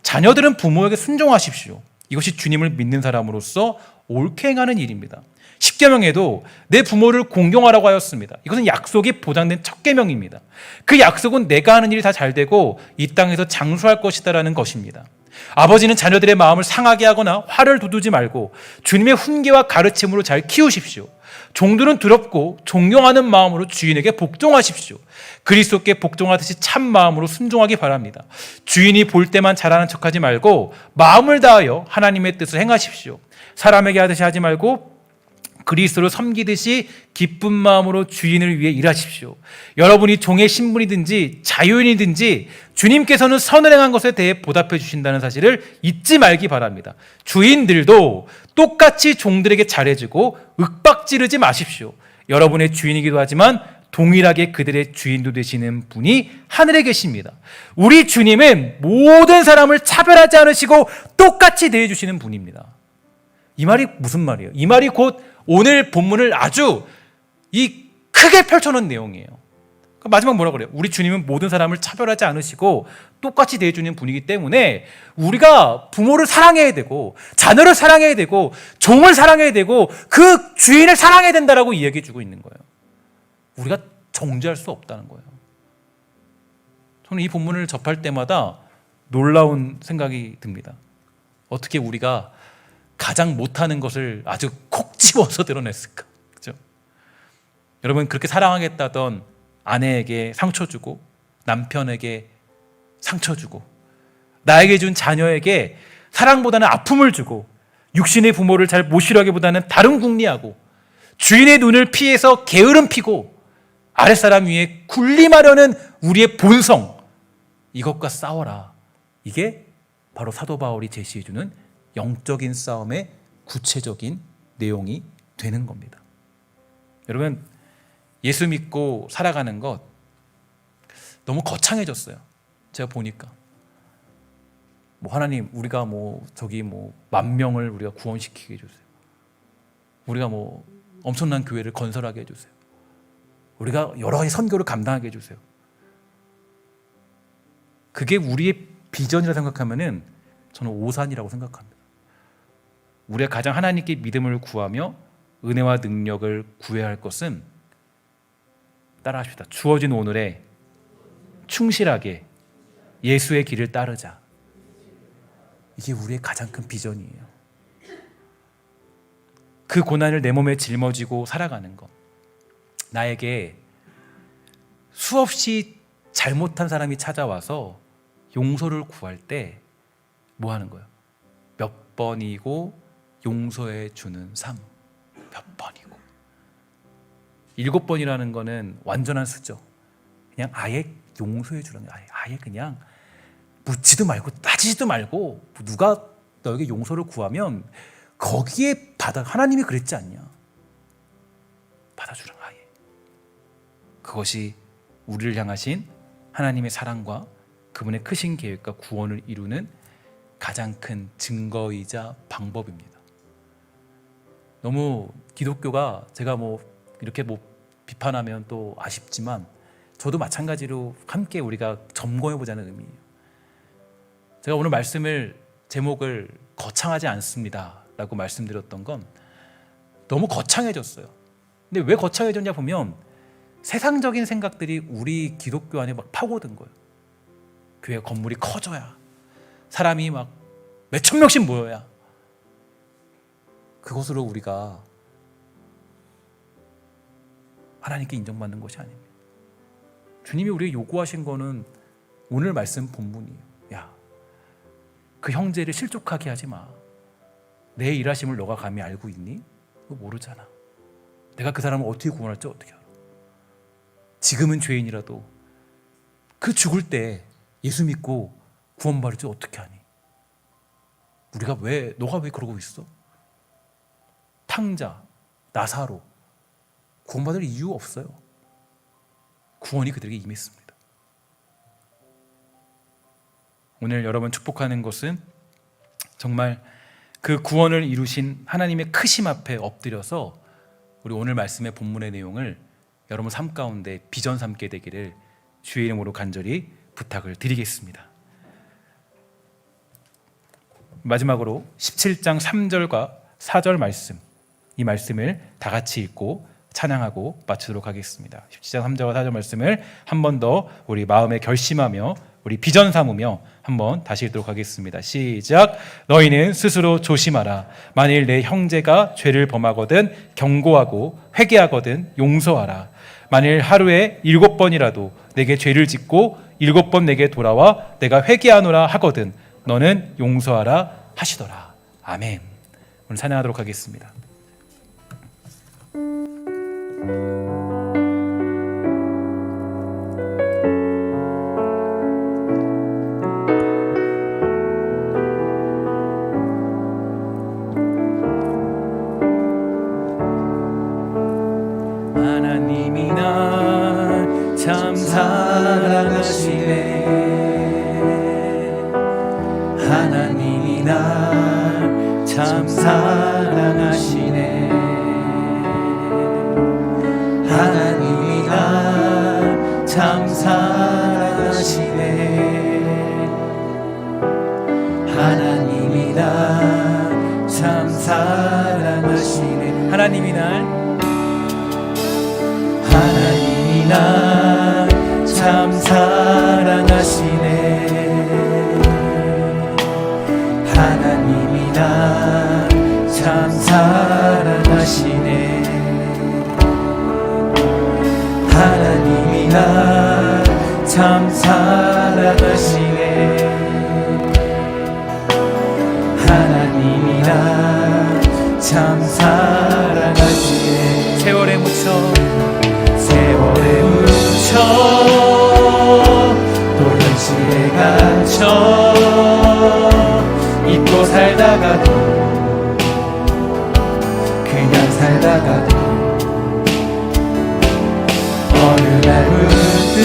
자녀들은 부모에게 순종하십시오. 이것이 주님을 믿는 사람으로서 옳게 행하는 일입니다. 10계명에도 내 부모를 공경하라고 하였습니다. 이것은 약속이 보장된 첫 계명입니다. 그 약속은 내가 하는 일이 다 잘되고 이 땅에서 장수할 것이다라는 것입니다. 아버지는 자녀들의 마음을 상하게 하거나 화를 돋우지 말고 주님의 훈계와 가르침으로 잘 키우십시오. 종들은 두렵고 존경하는 마음으로 주인에게 복종하십시오. 그리스도께 복종하듯이 참 마음으로 순종하기 바랍니다. 주인이 볼 때만 잘하는 척하지 말고 마음을 다하여 하나님의 뜻을 행하십시오. 사람에게 하듯이 하지 말고 그리스도를 섬기듯이 기쁜 마음으로 주인을 위해 일하십시오. 여러분이 종의 신분이든지 자유인이든지 주님께서는 선을 행한 것에 대해 보답해 주신다는 사실을 잊지 말기 바랍니다. 주인들도 똑같이 종들에게 잘해주고 윽박지르지 마십시오. 여러분의 주인이기도 하지만 동일하게 그들의 주인도 되시는 분이 하늘에 계십니다. 우리 주님은 모든 사람을 차별하지 않으시고 똑같이 대해주시는 분입니다. 이 말이 무슨 말이에요? 이 말이 곧 오늘 본문을 아주 크게 펼쳐놓은 내용이에요. 마지막 뭐라 그래요? 우리 주님은 모든 사람을 차별하지 않으시고 똑같이 대해주는 분이기 때문에 우리가 부모를 사랑해야 되고 자녀를 사랑해야 되고 종을 사랑해야 되고 그 주인을 사랑해야 된다라고 이야기해 주고 있는 거예요. 우리가 정죄할 수 없다는 거예요. 저는 이 본문을 접할 때마다 놀라운 생각이 듭니다. 어떻게 우리가 가장 못하는 것을 아주 콕 집어서 드러냈을까? 그죠? 여러분, 그렇게 사랑하겠다던 아내에게 상처 주고 남편에게 상처 주고 나에게 준 자녀에게 사랑보다는 아픔을 주고 육신의 부모를 잘 모시려기보다는 다른 궁리하고 주인의 눈을 피해서 게으름 피고 아랫사람 위에 군림하려는 우리의 본성, 이것과 싸워라. 이게 바로 사도 바울이 제시해주는 영적인 싸움의 구체적인 내용이 되는 겁니다. 여러분, 예수 믿고 살아가는 것 너무 거창해졌어요. 제가 보니까 하나님, 우리가 10,000명을 우리가 구원시키게 해주세요. 우리가 엄청난 교회를 건설하게 해주세요. 우리가 여러 가지 선교를 감당하게 해주세요. 그게 우리의 비전이라 생각하면은 저는 오산이라고 생각합니다. 우리가 가장 하나님께 믿음을 구하며 은혜와 능력을 구해야 할 것은 따라합시다. 주어진 오늘에 충실하게 예수의 길을 따르자. 이게 우리의 가장 큰 비전이에요. 그 고난을 내 몸에 짊어지고 살아가는 것. 나에게 수없이 잘못한 사람이 찾아와서 용서를 구할 때 뭐 하는 거예요? 몇 번이고 용서해 주는 삶. 몇 번이고. 7번이라는 거는 완전한 수죠. 그냥 아예 용서해 주는 거예요. 아예 그냥 묻지도 말고 따지지도 말고 누가 너에게 용서를 구하면 거기에 하나님이 그랬지 않냐. 받아주는 아예. 그것이 우리를 향하신 하나님의 사랑과 그분의 크신 계획과 구원을 이루는 가장 큰 증거이자 방법입니다. 너무 기독교가 제가 이렇게 비판하면 또 아쉽지만 저도 마찬가지로 함께 우리가 점검해 보자는 의미예요. 제가 오늘 제목을 거창하지 않습니다 라고 말씀드렸던 건 너무 거창해졌어요. 근데 왜 거창해졌냐 보면 세상적인 생각들이 우리 기독교 안에 파고든 거예요. 교회 건물이 커져야, 사람이 몇천 명씩 모여야, 그것으로 우리가 하나님께 인정받는 것이 아닙니다. 주님이 우리에게 요구하신 거는 오늘 말씀 본문이에요. 야, 그 형제를 실족하게 하지 마. 내 일하심을 너가 감히 알고 있니? 그거 모르잖아. 내가 그 사람을 어떻게 구원할지 어떻게 알아? 지금은 죄인이라도 그 죽을 때 예수 믿고 구원받을지 어떻게 하니? 너가 왜 그러고 있어? 탕자, 나사로 구원받을 이유 없어요. 구원이 그들에게 임했습니다. 오늘 여러분 축복하는 것은 정말 그 구원을 이루신 하나님의 크심 앞에 엎드려서 우리 오늘 말씀의 본문의 내용을 여러분 삶 가운데 비전 삼게 되기를 주의 이름으로 간절히 부탁을 드리겠습니다. 마지막으로 17장 3절과 4절 말씀, 이 말씀을 다 같이 읽고 찬양하고 마치도록 하겠습니다. 17장 3절과 4절 말씀을 한 번 더 우리 마음에 결심하며 우리 비전 삼으며 한번 다시 읽도록 하겠습니다. 시작. 너희는 스스로 조심하라. 만일 내 형제가 죄를 범하거든 경고하고 회개하거든 용서하라. 만일 하루에 7번이라도 내게 죄를 짓고 7번 내게 돌아와 내가 회개하노라 하거든 너는 용서하라 하시더라. 아멘. 오늘 찬양하도록 하겠습니다. 하나님이 날 참 사랑하시네. 하나님이 날 참 사랑하시네. 하나님이 날 참 사랑하시네. 하나님이 날 참 사랑하시네. 하나님이 날 하나님이 날 참 사랑하시네. 하나님이 날 참 사랑하시네. 하나님이 날 참 사랑하시네. 하나님이 날 참 사랑하시네. 세월에 묻혀 세월에 묻혀 또 현실에 갇혀 잊고 살다가도 그냥 살다가도 어느 날 문득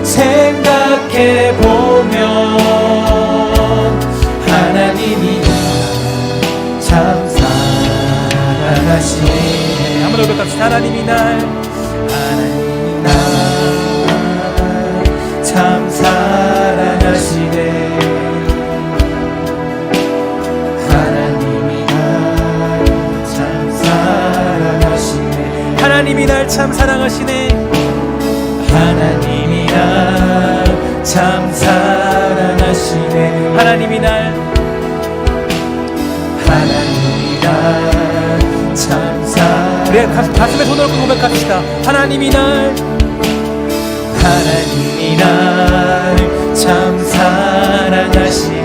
생각해보면 하나님이 참 사랑하시네. 한번 더 고백합시다. 하나님이 날 참 사랑하시네. 하나님이 날 참 사랑하시네. 하나님이 날 참 사랑하시네. 하나님이 날 참 사랑하시네. 하나님이 날 참 사랑하시네. 우리 가슴에 손을 얹고 고백합시다. 하나님이 날 참 사랑하시네.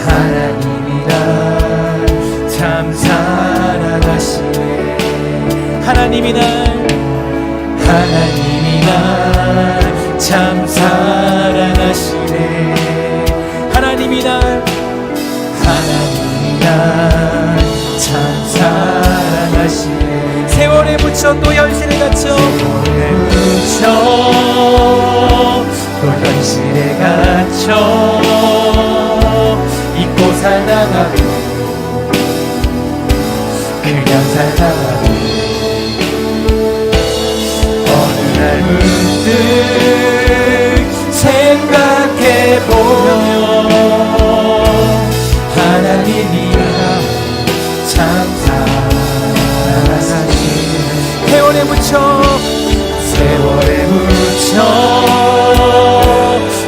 하나님이 날 참 사랑하시네. 하나님이 날 참 사랑하시네. 하나님이 날 참 사랑하시네. 세월에 묻혀 또 현실에 갇혀 세월에 묻혀 또 현실에 갇혀 잊고 살다가도 그냥 살다가도 어느 날 문득 생각해보면 하나님이 참 사랑하시네. 세월에 묻혀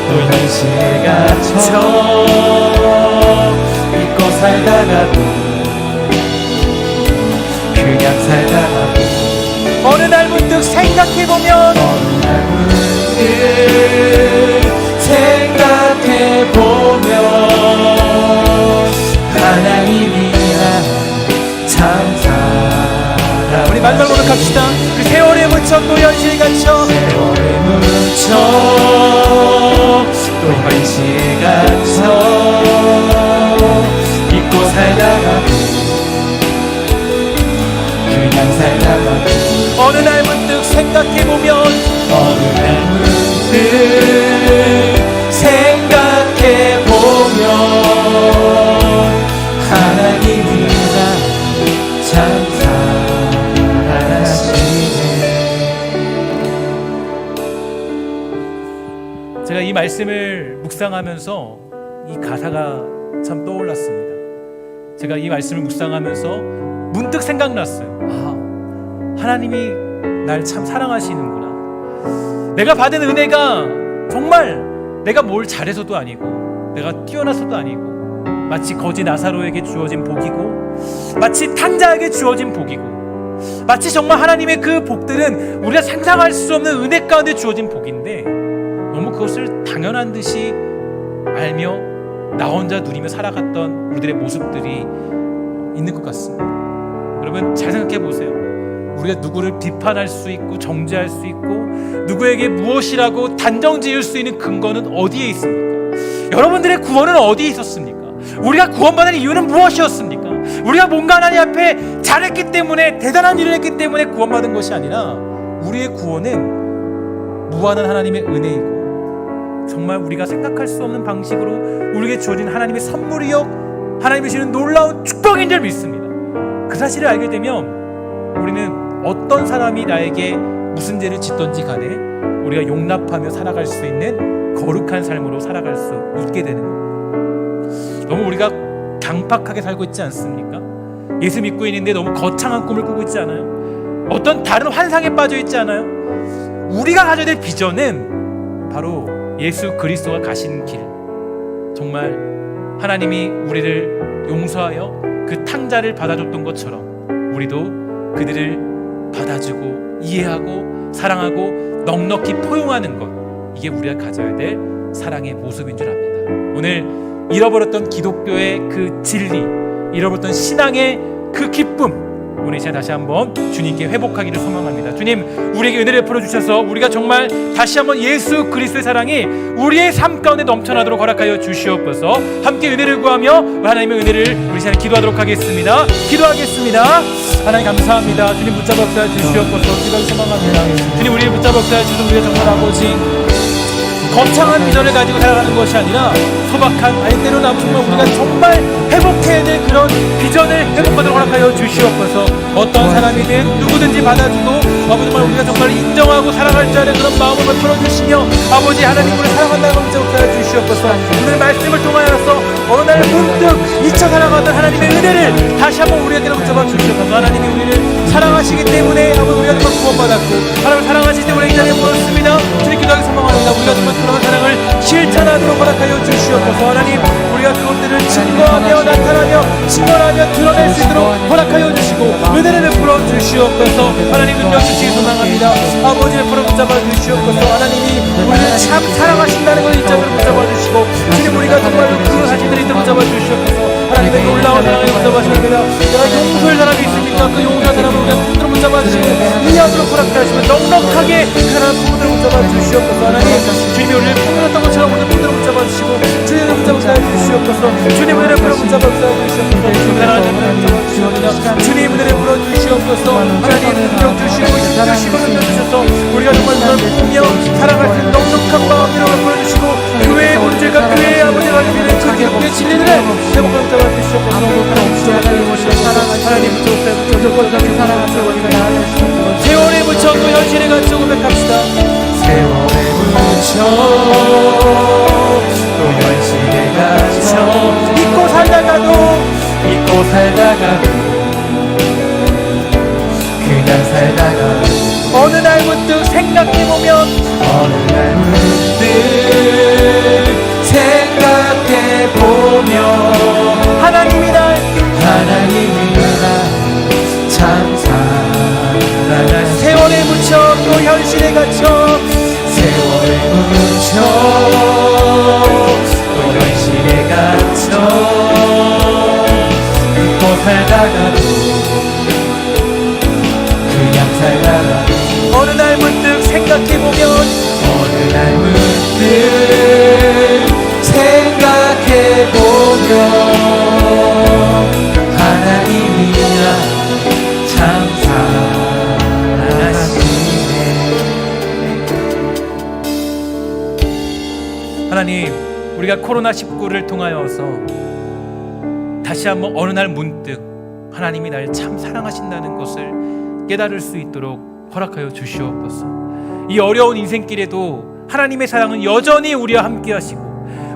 또 현실에 갇혀 잊고 살다가도 그냥 살다가도 어느 날 문득 생각해보면 하나님이 참 사랑. 우리 마지막 고백합시다. 그 세월에 묻혀 또 현실에 갇혀 세월에 묻혀 또 현실에 갇혀 잊고 살다가도 그냥 살다가도 어느 날 문득 생각해보면 어느 날 문득 생각해보면 하나님이 날 참 사랑하시네. 제가 이 말씀을 묵상하면서 이 가사가 참 떠올랐습니다. 제가 이 말씀을 묵상하면서 문득 생각났어요. 하나님이 날 참 사랑하시는구나. 내가 받은 은혜가 정말 내가 뭘 잘해서도 아니고 내가 뛰어나서도 아니고 마치 거지 나사로에게 주어진 복이고 마치 탕자에게 주어진 복이고 마치 정말 하나님의 그 복들은 우리가 상상할 수 없는 은혜 가운데 주어진 복인데 너무 그것을 당연한 듯이 알며 나 혼자 누리며 살아갔던 우리들의 모습들이 있는 것 같습니다. 여러분 잘 생각해 보세요. 우리가 누구를 비판할 수 있고 정죄할 수 있고 누구에게 무엇이라고 단정 지을 수 있는 근거는 어디에 있습니까? 여러분들의 구원은 어디에 있었습니까? 우리가 구원받은 이유는 무엇이었습니까? 우리가 뭔가 하나님 앞에 잘했기 때문에, 대단한 일을 했기 때문에 구원받은 것이 아니라 우리의 구원은 무한한 하나님의 은혜이고 정말 우리가 생각할 수 없는 방식으로 우리에게 주어진 하나님의 선물이요 하나님이 주시는 놀라운 축복인 줄 믿습니다. 그 사실을 알게 되면 우리는 어떤 사람이 나에게 무슨 죄를 짓던지 간에 우리가 용납하며 살아갈 수 있는 거룩한 삶으로 살아갈 수 있게 되는 겁니다. 너무 우리가 강팍하게 살고 있지 않습니까? 예수 믿고 있는데 너무 거창한 꿈을 꾸고 있지 않아요? 어떤 다른 환상에 빠져 있지 않아요? 우리가 가져야 될 비전은 바로 예수 그리스도가 가신 길, 정말 하나님이 우리를 용서하여 그 탕자를 받아줬던 것처럼 우리도 그들을 받아주고 이해하고 사랑하고 넉넉히 포용하는 것, 이게 우리가 가져야 될 사랑의 모습인 줄 압니다. 오늘 잃어버렸던 기독교의 그 진리, 잃어버렸던 신앙의 그 기쁨, 오늘 이 시간 다시 한번 주님께 회복하기를 소망합니다. 주님, 우리에게 은혜를 풀어주셔서 우리가 정말 다시 한번 예수 그리스도의 사랑이 우리의 삶 가운데 넘쳐나도록 허락하여 주시옵소서. 함께 은혜를 구하며 하나님의 은혜를 우리 시간에 기도하도록 하겠습니다. 기도하겠습니다. 하나님 감사합니다. 주님 붙잡아 역사해 주시옵소서. 기도를 소망합니다. 주님, 우리를 붙잡아 역사해 주신 우리의 정말 아버지, 거창한 비전을 가지고 살아가는 것이 아니라 소박한, 아니 때로는 정말 우리가 정말 회복해야 될 그런 비전을 회복하도록 허락하여 주시옵소서. 어떤 사람이든 누구든지 받아주고 아버지, 정말 우리가 정말 인정하고 사랑할 줄 아는 그런 마음을 풀어주시며 아버지 하나님 우리를 사랑한다는 것을 역사해 주시옵소서. 오늘 말씀을 통하여서 어느 날 문득 미쳐 살아가던 하나님의 은혜를 다시 한번 우리에게 붙잡아 주시옵소서. 하나님이 우리를 사랑하시기 때문에 아버지 우리가 정말 구원받았고 하나님을 사랑하시기 때문에 이 자리에 모였습니다. 주님 기도하기 소망합니다. 우리가 정말 그런 사랑을 실천하도록 허락하여 주시옵소서. 하나님, 우리가 그것들을 증거하며 나타나며 증언하며 드러낼 수 있도록 허락하여 주시고 은혜를 베풀어 주시옵소서. 하나님 능력 주시기 소망합니다. 아버지 베풀어 붙잡아 주시옵소서. 하나님이 우리를 참 사랑하신다는 것을 잊지 않도록 붙잡아 주시고 주님, 우리가 정말로 그 사실들을 있도록 붙잡아 주시옵소서. 하나님의 놀라운 사랑을 붙잡아 주십니다. 내가 용서할 사람이 있습니까? 그 용서할 사람을 우리가 품들어 붙잡아 주시고 이해하도록 허락하시고 넉넉하게 그 사람을 품들어 붙잡아 주시옵소서. 하나님, 주님이 우리를 품들었던 것처럼 우리를 품들어 붙잡아 주시고 주님을 붙잡아 주시옵소서. 주님 은혜를 붙잡아 주시옵소서. 주님 은혜를 불어 주시옵소서. 하나님 능력 주시고 주시고 능력 주셔서 우리가 정말 그걸 보며 살아갈 수 있는 넉넉한 마음으로 보여주시고 교회의 문제가 교회의 아버지가 주시는 그 기독교의 진리를 회복하고 붙잡아 주시옵소서. 하나님 세월에 묻혀 또 현실에 갇혀 고백합시다. 세월에 묻혀 또 현실에 갇혀 잊고 살다가도 그냥 살다가 어느 날 문득 생각해보면 하나님이 날 참 사랑하시네. 세월에 묻혀 또 현실에 갇혀 또 현실에 갇혀 잊고 살다가도 그냥 살다가도 어느 날 문득 생각해보면 하나님이라 참 사랑하시네. 하나님, 우리가 코로나19를 통하여서 다시 한번 어느 날 문득 하나님이 날 참 사랑하신다는 것을 깨달을 수 있도록 허락하여 주시옵소서. 이 어려운 인생길에도 하나님의 사랑은 여전히 우리와 함께 하시고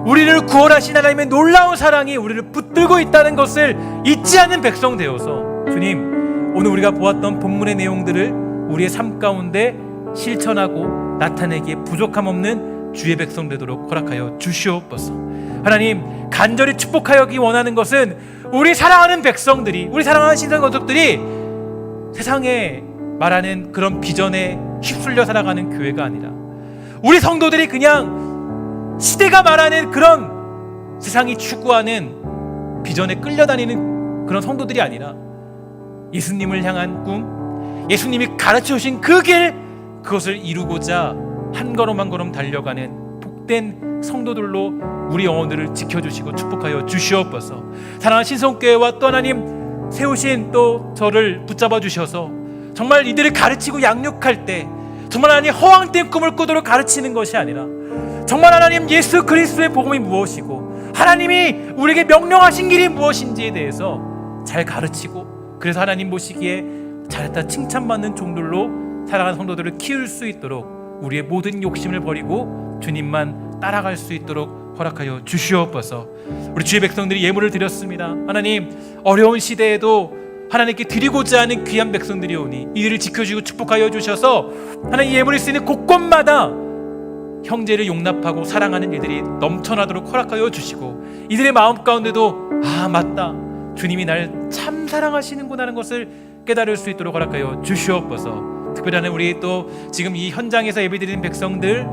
우리를 구원하신 하나님의 놀라운 사랑이 우리를 붙들고 있다는 것을 잊지 않는 백성 되어서 주님, 오늘 우리가 보았던 본문의 내용들을 우리의 삶 가운데 실천하고 나타내기에 부족함 없는 주의 백성 되도록 허락하여 주시옵소서. 하나님, 간절히 축복하기 원하는 것은 우리 사랑하는 백성들이, 우리 사랑하는 신성가족들이 세상에 말하는 그런 비전에 휩쓸려 살아가는 교회가 아니라 우리 성도들이 그냥 시대가 말하는 그런 세상이 추구하는 비전에 끌려다니는 그런 성도들이 아니라 예수님을 향한 꿈, 예수님이 가르쳐 주신 그 길, 그것을 이루고자 한 걸음 한 걸음 달려가는 복된 성도들로 우리 영혼들을 지켜주시고 축복하여 주시옵소서. 사랑하는 신성교회와 또 하나님 세우신 또 저를 붙잡아 주셔서 정말 이들을 가르치고 양육할 때 정말 하나님 허황된 꿈을 꾸도록 가르치는 것이 아니라 정말 하나님 예수 그리스도의 복음이 무엇이고 하나님이 우리에게 명령하신 길이 무엇인지에 대해서 잘 가르치고, 그래서 하나님 보시기에 잘했다 칭찬받는 종들로 사랑하는 성도들을 키울 수 있도록 우리의 모든 욕심을 버리고 주님만 따라갈 수 있도록 허락하여 주시옵소서. 우리 주의 백성들이 예물을 드렸습니다. 하나님 어려운 시대에도 하나님께 드리고자 하는 귀한 백성들이 오니 이들을 지켜주고 축복하여 주셔서 하나님 예물을 쓰는 곳곳마다 형제를 용납하고 사랑하는 일들이 넘쳐나도록 허락하여 주시고, 이들의 마음 가운데도 아 맞다, 주님이 날 참 사랑하시는구나 하는 것을 깨달을 수 있도록 허락하여 주시옵소서. 특별히 하는 우리 또 지금 이 현장에서 예배드리는 백성들,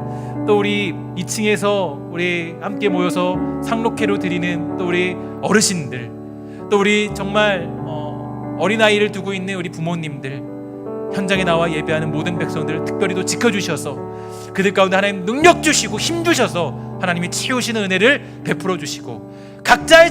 또 우리 2층에서 우리 함께 모여서 상록회로 드리는 또 우리 어르신들, 또 우리 정말 어린아이를 두고 있는 우리 부모님들, 현장에 나와 예배하는 모든 백성들을 특별히 또 지켜주셔서 그들 가운데 하나님 능력 주시고 힘 주셔서 하나님이 치우시는 은혜를 베풀어 주시고 각자의